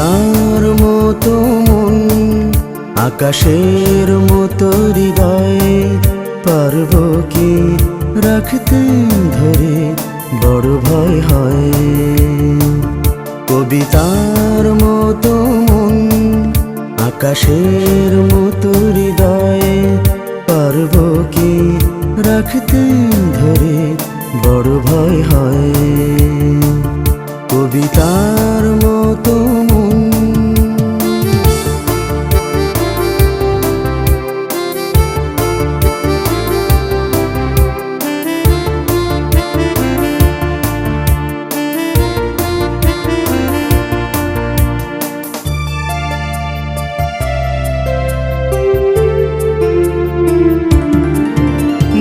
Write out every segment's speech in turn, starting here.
কবিতার মতো মন, আকাশের মতো হৃদয়, পারবো কি রাখতে ধরে, বড় ভয় হয়। কবিতার মতো মন, আকাশের মতো হৃদয়, পারবো কি রাখতে ধরে, বড় ভয় হয়। কবিতার মতো মন।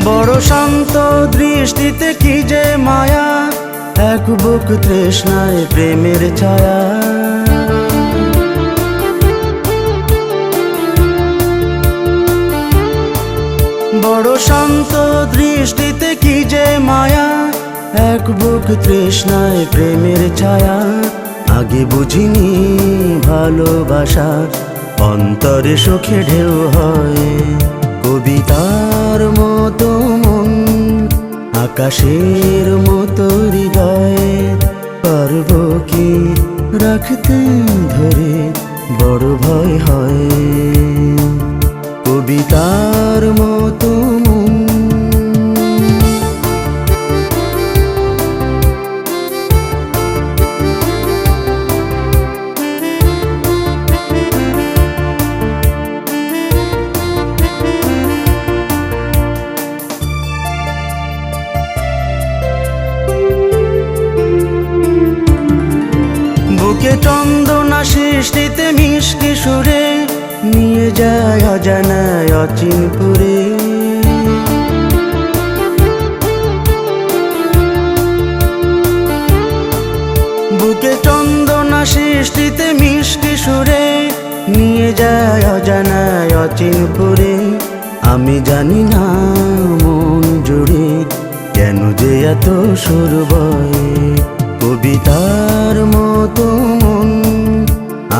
বড় শান্ত দৃষ্টিতে কি যে মায়া, এক বুক তৃষ্ণায় প্রেমের ছায়া। বড় শান্ত দৃষ্টিতে কি যে মায়া, এক বুক তৃষ্ণায় প্রেমের ছায়া। আগে বুঝিনি ভালোবাসা অন্তরে সুখে ঢেউ হয়। কবিতার মতো মন, আকাশের মতো হৃদয়, পারবো কি রাখতে ধরে, বড় ভয় হয়। কবিতার মতো মন। বুকে চন্দনা সৃষ্টিতে মিষ্টি সুরে, নিয়ে যায় অজানায় অচিনপুরে। বুকে চন্দনা সৃষ্টিতে মিষ্টি সুরে, নিয়ে যায় অজানায় অচিনপুরে। আমি জানি না মন জুড়ে কেন যে এত সুর বয়। কবিতার মতো মন,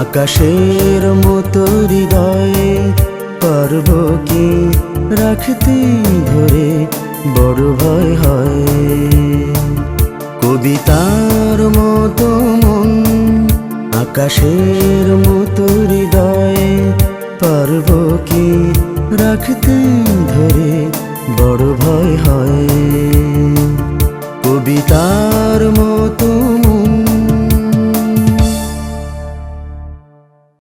আকাশের মতো হৃদয়, পারবো কি রাখতে ধরে, বড় ভয় হয়। কবিতার মতো মন, আকাশের মতো হৃদয়, পারবো কি রাখতে ধরে, বড় ভয় হয়।